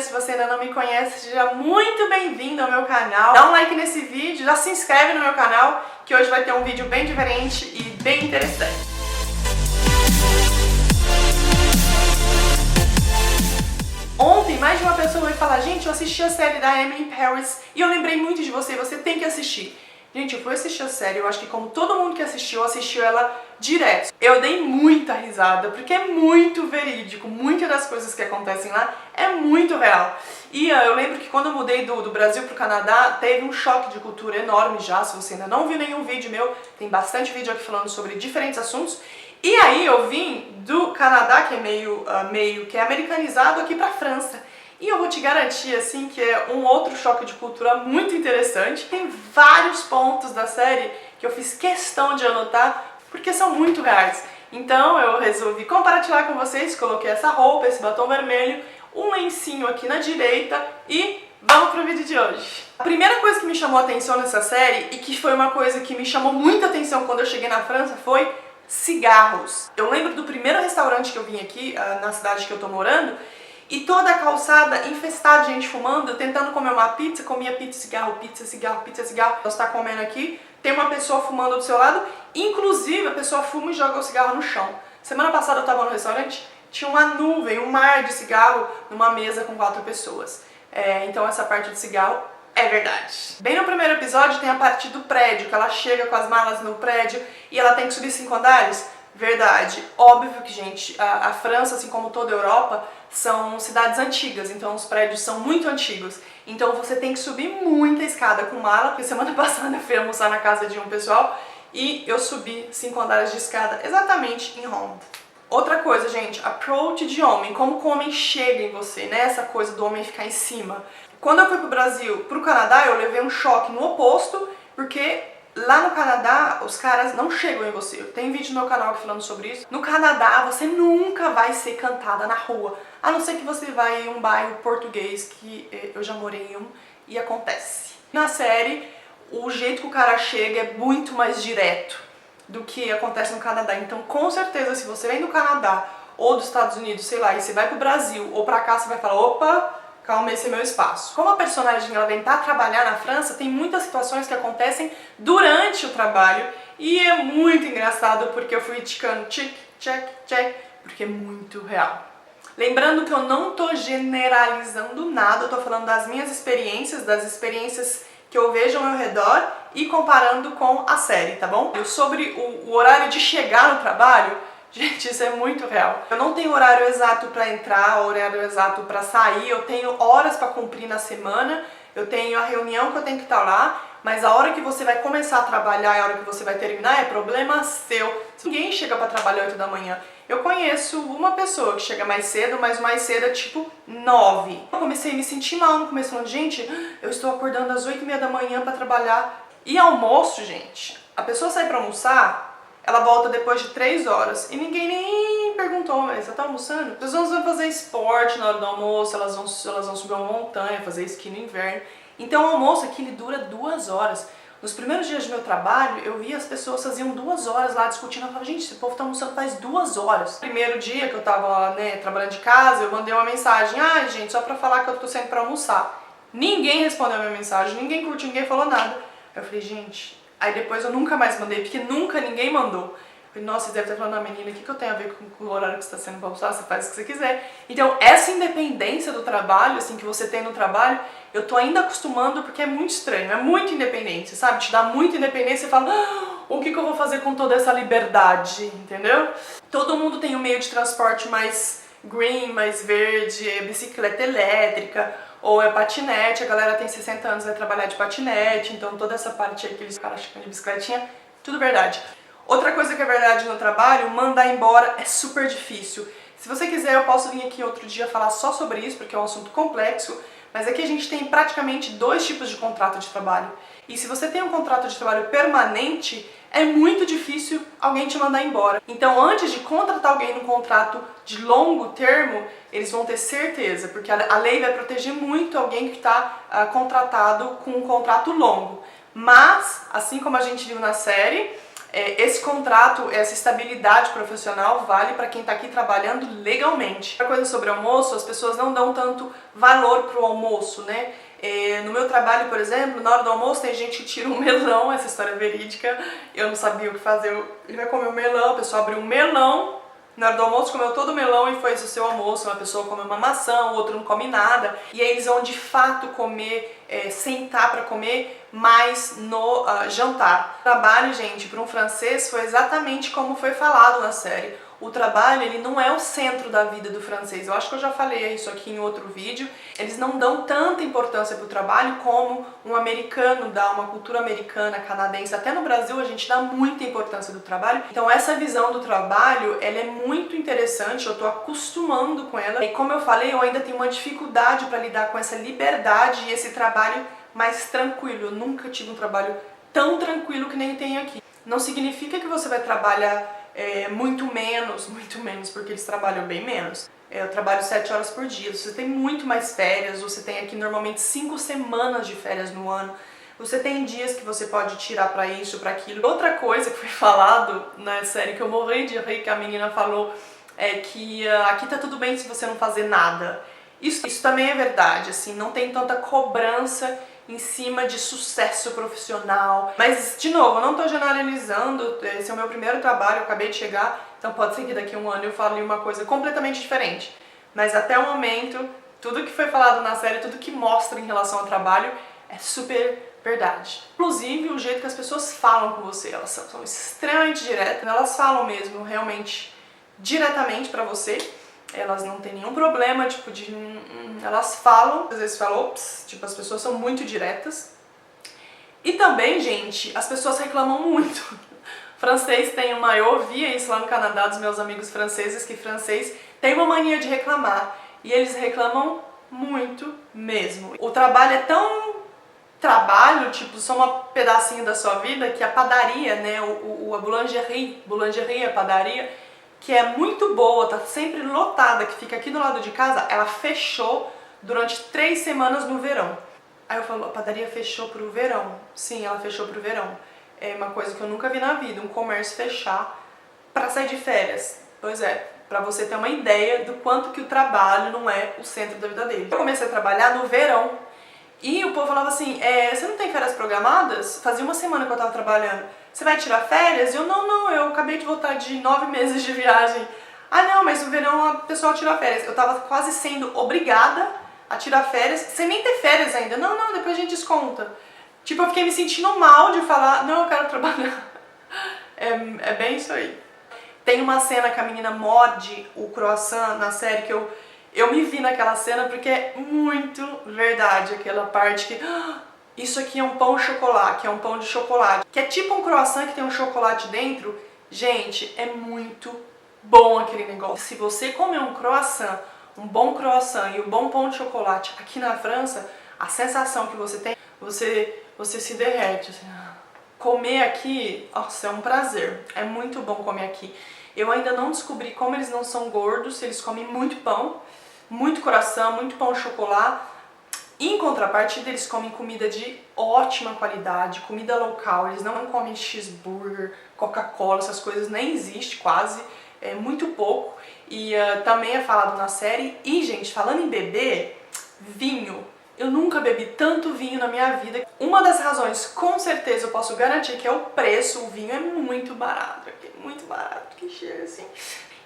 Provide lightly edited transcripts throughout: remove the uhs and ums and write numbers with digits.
se você ainda não me conhece, seja muito bem-vindo ao meu canal. Dá um like nesse vídeo, já se inscreve no meu canal, que hoje vai ter um vídeo bem diferente e bem interessante. Ontem, mais de uma pessoa veio falar, gente, eu assisti a série da Emily in Paris e eu lembrei muito de você, você tem que assistir. Gente, eu fui assistir a série, eu acho que como todo mundo que assistiu ela direto. Eu dei muita risada, porque é muito verídico, muitas das coisas que acontecem lá é muito real. E eu lembro que quando eu mudei do Brasil pro Canadá, teve um choque de cultura enorme já, se você ainda não viu nenhum vídeo meu, tem bastante vídeo aqui falando sobre diferentes assuntos. E aí eu vim do Canadá, que é meio que é americanizado, aqui pra França. E eu vou te garantir, assim, que é um outro choque de cultura muito interessante. Tem vários pontos da série que eu fiz questão de anotar, porque são muito reais. Então eu resolvi compartilhar com vocês, coloquei essa roupa, esse batom vermelho, um lencinho aqui na direita e vamos pro vídeo de hoje. A primeira coisa que me chamou a atenção nessa série, e que foi uma coisa que me chamou muita atenção quando eu cheguei na França, foi cigarros. Eu lembro do primeiro restaurante que eu vim aqui, na cidade que eu tô morando, e toda a calçada infestada de gente fumando, tentando comer uma pizza, comia pizza, cigarro, pizza, cigarro, pizza, cigarro. Você tá comendo aqui, tem uma pessoa fumando do seu lado, inclusive a pessoa fuma e joga o cigarro no chão. Semana passada eu tava no restaurante, tinha uma nuvem, um mar de cigarro numa mesa com 4 pessoas. Então essa parte de cigarro é verdade. Bem no primeiro episódio tem a parte do prédio, que ela chega com as malas no prédio e ela tem que subir 5 andares. Verdade. Óbvio que, gente, a França, assim como toda a Europa, são cidades antigas, então os prédios são muito antigos. Então você tem que subir muita escada com mala, porque semana passada eu fui almoçar na casa de um pessoal e eu subi 5 andares de escada exatamente em Ronde. Outra coisa, gente, approach de homem, como que o homem chega em você, né? Essa coisa do homem ficar em cima. Quando eu fui pro Brasil, pro Canadá, eu levei um choque no oposto, porque lá no Canadá, os caras não chegam em você. Tem vídeo no meu canal falando sobre isso. No Canadá, você nunca vai ser cantada na rua, a não ser que você vá em um bairro português, que eu já morei em um, e acontece. Na série, o jeito que o cara chega é muito mais direto do que acontece no Canadá. Então, com certeza, se você vem do Canadá ou dos Estados Unidos, sei lá, e você vai pro Brasil ou pra cá, você vai falar, opa, calma, esse é meu espaço. Como a personagem ela vem pra trabalhar na França, tem muitas situações que acontecem durante o trabalho e é muito engraçado porque eu fui ticando check, check, check, porque é muito real. Lembrando que eu não tô generalizando nada, eu tô falando das minhas experiências, das experiências que eu vejo ao meu redor e comparando com a série, tá bom? Sobre o horário de chegar no trabalho, gente, isso é muito real. Eu não tenho horário exato para entrar, horário exato para sair, eu tenho horas para cumprir na semana, eu tenho a reunião que eu tenho que estar lá, mas a hora que você vai começar a trabalhar e a hora que você vai terminar é problema seu. Ninguém chega para trabalhar 8 da manhã. Eu conheço uma pessoa que chega mais cedo, mas mais cedo é tipo 9. Eu comecei a me sentir mal no começo, falando, gente, eu estou acordando às 8h30 da manhã para trabalhar. E almoço, gente, a pessoa sai para almoçar, ela volta depois de 3 horas e ninguém nem perguntou, mas você tá almoçando? As pessoas vão fazer esporte na hora do almoço, elas vão subir uma montanha, fazer esqui no inverno. Então o almoço aqui ele dura 2 horas. Nos primeiros dias do meu trabalho, eu via as pessoas faziam 2 horas lá discutindo. Eu falava, gente, esse povo tá almoçando faz 2 horas. Primeiro dia que eu tava, trabalhando de casa, eu mandei uma mensagem. Ah, gente, só pra falar que eu tô saindo pra almoçar. Ninguém respondeu a minha mensagem, ninguém curtiu, ninguém falou nada. Eu falei, gente... Aí depois eu nunca mais mandei, porque nunca ninguém mandou. Eu falei, nossa, você deve estar falando, menina, o que eu tenho a ver com o horário que você está sendo pra almoçar? Você faz o que você quiser. Então, essa independência do trabalho, assim, que você tem no trabalho, eu tô ainda acostumando porque é muito estranho, é muito independente, sabe? Te dá muita independência e fala, o que eu vou fazer com toda essa liberdade, entendeu? Todo mundo tem um meio de transporte mais green, mais verde, é bicicleta elétrica, ou é patinete, a galera tem 60 anos, vai trabalhar de patinete, então toda essa parte aí que eles caras chamam de bicicletinha, tudo verdade. Outra coisa que é verdade no trabalho, mandar embora é super difícil. Se você quiser, eu posso vir aqui outro dia falar só sobre isso, porque é um assunto complexo, mas aqui a gente tem praticamente 2 tipos de contrato de trabalho. E se você tem um contrato de trabalho permanente, é muito difícil alguém te mandar embora. Então, antes de contratar alguém num contrato de longo termo, eles vão ter certeza, porque a lei vai proteger muito alguém que está contratado com um contrato longo. Mas, assim como a gente viu na série, esse contrato, essa estabilidade profissional vale para quem está aqui trabalhando legalmente. Outra coisa sobre almoço, as pessoas não dão tanto valor pro almoço, né? No meu trabalho, por exemplo, na hora do almoço tem gente que tira um melão, essa história é verídica, eu não sabia o que fazer, ele vai comer um melão, a pessoa abriu um melão, na hora do almoço comeu todo o melão e foi esse o seu almoço, uma pessoa come uma maçã, o outro não come nada, e aí eles vão de fato comer, sentar para comer mais no jantar. O trabalho, gente, para um francês foi exatamente como foi falado na série. O trabalho, ele não é o centro da vida do francês. Eu acho que eu já falei isso aqui em outro vídeo. Eles não dão tanta importância para o trabalho como um americano dá, uma cultura americana, canadense. Até no Brasil a gente dá muita importância do trabalho. Então essa visão do trabalho, ela é muito interessante, eu estou acostumando com ela. E como eu falei, eu ainda tenho uma dificuldade para lidar com essa liberdade e esse trabalho mais tranquilo. Eu nunca tive um trabalho tão tranquilo que nem tenho aqui. Não significa que você vai trabalhar muito menos, porque eles trabalham bem menos. Eu trabalho 7 horas por dia, você tem muito mais férias, você tem aqui normalmente 5 semanas de férias no ano, você tem dias que você pode tirar pra isso, pra aquilo. Outra coisa que foi falado na série que eu morri de rir, que a menina falou, é que aqui tá tudo bem se você não fazer nada. Isso também é verdade, assim, não tem tanta cobrança em cima de sucesso profissional. Mas, de novo, eu não tô generalizando, esse é o meu primeiro trabalho, eu acabei de chegar, então pode ser que daqui a um ano eu fale uma coisa completamente diferente. Mas até o momento, tudo que foi falado na série, tudo que mostra em relação ao trabalho é super verdade. Inclusive, o jeito que as pessoas falam com você, elas são extremamente diretas, elas falam mesmo, realmente, diretamente pra você. Elas não têm nenhum problema, tipo, elas falam, às vezes falam, ops, tipo, as pessoas são muito diretas. E também, gente, as pessoas reclamam muito. Francês tem uma, eu ouvia isso lá no Canadá dos meus amigos franceses, que francês tem uma mania de reclamar. E eles reclamam muito mesmo. O trabalho é tão trabalho, tipo, só um pedacinho da sua vida, que a padaria, né, a boulangerie, a padaria, que é muito boa, tá sempre lotada, que fica aqui do lado de casa, ela fechou durante 3 semanas no verão. Aí eu falo, a padaria fechou pro verão? Sim, ela fechou pro verão. É uma coisa que eu nunca vi na vida, um comércio fechar pra sair de férias. Pois é, pra você ter uma ideia do quanto que o trabalho não é o centro da vida dele. Eu comecei a trabalhar no verão e o povo falava assim, você não tem férias programadas? Fazia uma semana que eu tava trabalhando. Você vai tirar férias? Eu, não, eu acabei de voltar de 9 meses de viagem. Ah, não, mas no verão a pessoa tira férias. Eu tava quase sendo obrigada a tirar férias, sem nem ter férias ainda. Não, depois a gente desconta. Tipo, eu fiquei me sentindo mal de falar, não, eu quero trabalhar. É bem isso aí. Tem uma cena que a menina morde o croissant na série que eu me vi naquela cena porque é muito verdade, aquela parte que... Isso aqui é um pão chocolate, que é um pão de chocolate, que é tipo um croissant que tem um chocolate dentro. Gente, é muito bom aquele negócio. Se você comer um croissant, um bom croissant e um bom pão de chocolate aqui na França, a sensação que você tem, você se derrete. Assim. Comer aqui, nossa, é um prazer. É muito bom comer aqui. Eu ainda não descobri como eles não são gordos, se eles comem muito pão, muito croissant, muito pão de chocolate. Em contrapartida, eles comem comida de ótima qualidade, comida local, eles não comem cheeseburger, Coca-Cola, essas coisas nem existe quase, é muito pouco. E também é falado na série. E, gente, falando em beber, vinho. Eu nunca bebi tanto vinho na minha vida. Uma das razões, com certeza, eu posso garantir que é o preço. O vinho é muito barato, muito barato, que chega assim.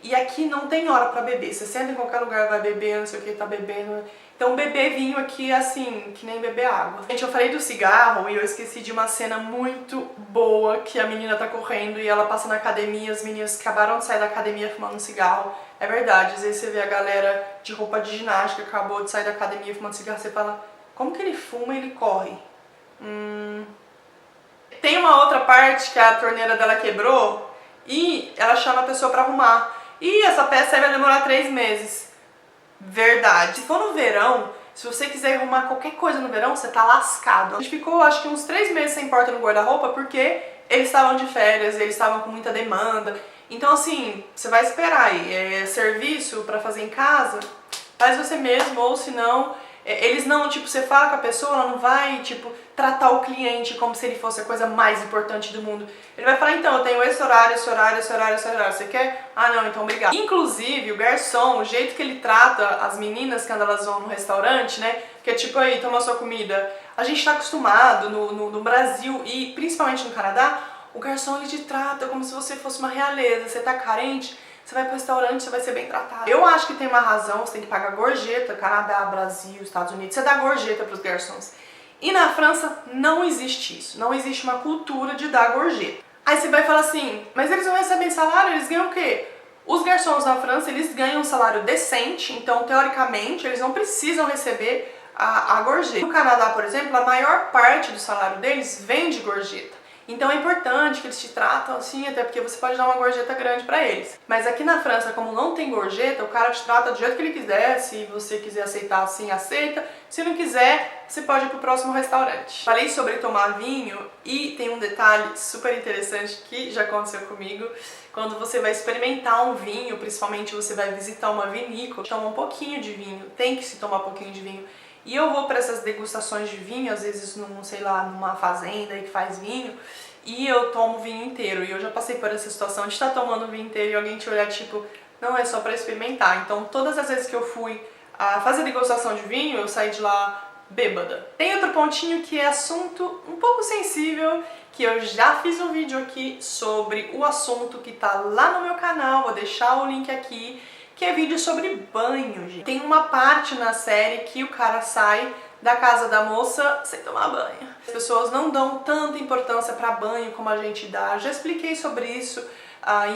E aqui não tem hora pra beber, você senta em qualquer lugar, vai beber, não sei o que, tá bebendo. Então beber vinho aqui é assim, que nem beber água. Gente, eu falei do cigarro e eu esqueci de uma cena muito boa, que a menina tá correndo e ela passa na academia, as meninas acabaram de sair da academia fumando cigarro. É verdade, às vezes você vê a galera de roupa de ginástica, acabou de sair da academia fumando cigarro, você fala, como que ele fuma e ele corre? Tem uma outra parte que a torneira dela quebrou e ela chama a pessoa pra arrumar. E essa peça aí vai demorar 3 meses. Verdade. Se for no verão, se você quiser arrumar qualquer coisa no verão, você tá lascado. A gente ficou, acho que uns 3 meses sem porta no guarda-roupa porque eles estavam de férias, eles estavam com muita demanda. Então, assim, você vai esperar aí. Serviço pra fazer em casa, faz você mesmo, ou se não, Eles não, tipo, você fala com a pessoa, ela não vai, tipo, tratar o cliente como se ele fosse a coisa mais importante do mundo. Ele vai falar, então, eu tenho esse horário, esse horário, esse horário, esse horário, você quer? Ah, não, então obrigado. Inclusive, o garçom, o jeito que ele trata as meninas quando elas vão no restaurante, né, que é tipo, aí, toma sua comida. A gente tá acostumado no Brasil e principalmente no Canadá, o garçom, ele te trata como se você fosse uma realeza, você tá carente, você vai pro restaurante, você vai ser bem tratado. Eu acho que tem uma razão, você tem que pagar gorjeta, Canadá, Brasil, Estados Unidos, você dá gorjeta pros garçons. E na França não existe isso, não existe uma cultura de dar gorjeta. Aí você vai falar assim, mas eles não recebem salário, eles ganham o quê? Os garçons na França, eles ganham um salário decente, então teoricamente eles não precisam receber a gorjeta. No Canadá, por exemplo, a maior parte do salário deles vem de gorjeta. Então é importante que eles te tratam assim, até porque você pode dar uma gorjeta grande pra eles. Mas aqui na França, como não tem gorjeta, o cara te trata do jeito que ele quiser. Se você quiser aceitar assim, aceita. Se não quiser, você pode ir pro próximo restaurante. Falei sobre tomar vinho e tem um detalhe super interessante que já aconteceu comigo. Quando você vai experimentar um vinho, principalmente você vai visitar uma vinícola, toma um pouquinho de vinho, tem que se tomar um pouquinho de vinho. E eu vou para essas degustações de vinho, às vezes sei lá, numa fazenda que faz vinho, e eu tomo vinho inteiro. E eu já passei por essa situação de estar tomando vinho inteiro e alguém te olhar tipo, não, é só para experimentar. Então todas as vezes que eu fui a fazer degustação de vinho, eu saí de lá bêbada. Tem outro pontinho que é assunto um pouco sensível, que eu já fiz um vídeo aqui sobre o assunto que tá lá no meu canal, vou deixar o link aqui, que é vídeo sobre banho, gente. Tem uma parte na série que o cara sai da casa da moça sem tomar banho. As pessoas não dão tanta importância para banho como a gente dá. Já expliquei sobre isso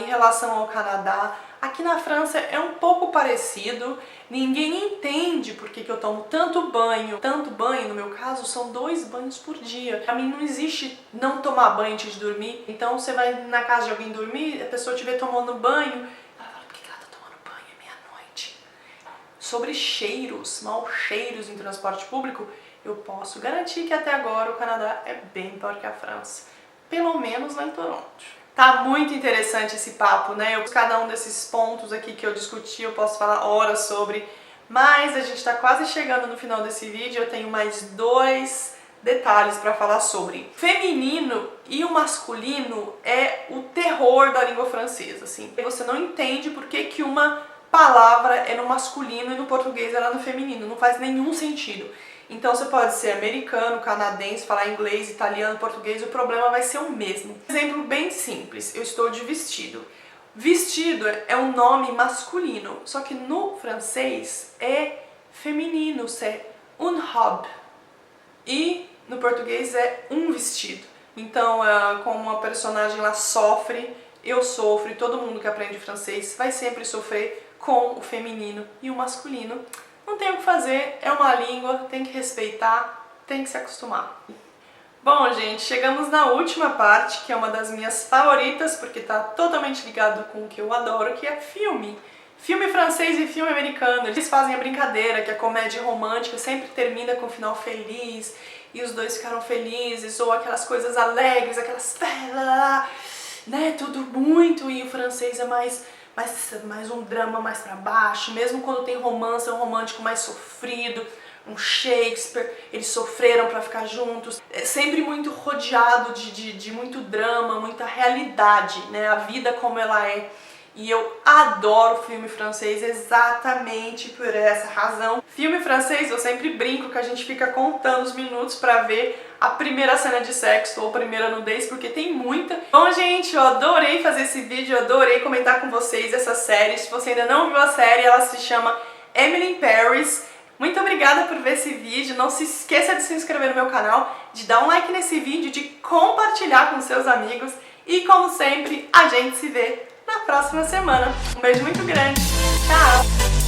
em relação ao Canadá. Aqui na França é um pouco parecido. Ninguém entende por que eu tomo tanto banho. Tanto banho, no meu caso, são 2 banhos por dia. Pra mim não existe não tomar banho antes de dormir. Então você vai na casa de alguém dormir, a pessoa te vê tomando banho, sobre cheiros, maus cheiros em transporte público, eu posso garantir que até agora o Canadá é bem pior que a França. Pelo menos lá em Toronto. Tá muito interessante esse papo, né? Cada um desses pontos aqui que eu discuti, eu posso falar horas sobre, mas a gente tá quase chegando no final desse vídeo, eu tenho mais 2 detalhes para falar sobre. Feminino e o masculino é o terror da língua francesa, assim. Você não entende por que uma palavra é no masculino e no português ela é no feminino, não faz nenhum sentido. Então você pode ser americano, canadense, falar inglês, italiano, português, o problema vai ser o mesmo. Exemplo bem simples, eu estou de vestido. Vestido é um nome masculino, só que no francês é feminino, é une robe. E no português é um vestido. Então, como a personagem lá sofre, eu sofro, e todo mundo que aprende francês vai sempre sofrer com o feminino e o masculino. Não tem o que fazer, é uma língua, tem que respeitar, tem que se acostumar. Bom, gente, chegamos na última parte, que é uma das minhas favoritas, porque tá totalmente ligado com o que eu adoro, que é filme. Filme francês e filme americano. Eles fazem a brincadeira que a comédia romântica sempre termina com um final feliz, e os dois ficaram felizes, ou aquelas coisas alegres, aquelas... né, tudo muito, e o francês é mais um drama mais pra baixo, mesmo quando tem romance, é um romântico mais sofrido, um Shakespeare, eles sofreram pra ficar juntos, é sempre muito rodeado de muito drama, muita realidade, né, a vida como ela é. E eu adoro filme francês exatamente por essa razão. Filme francês, eu sempre brinco que a gente fica contando os minutos pra ver a primeira cena de sexo ou a primeira nudez, porque tem muita. Bom, gente, eu adorei fazer esse vídeo, eu adorei comentar com vocês essa série. Se você ainda não viu a série, ela se chama Emily in Paris. Muito obrigada por ver esse vídeo. Não se esqueça de se inscrever no meu canal, de dar um like nesse vídeo, de compartilhar com seus amigos. E como sempre, a gente se vê na próxima semana. Um beijo muito grande. Tchau!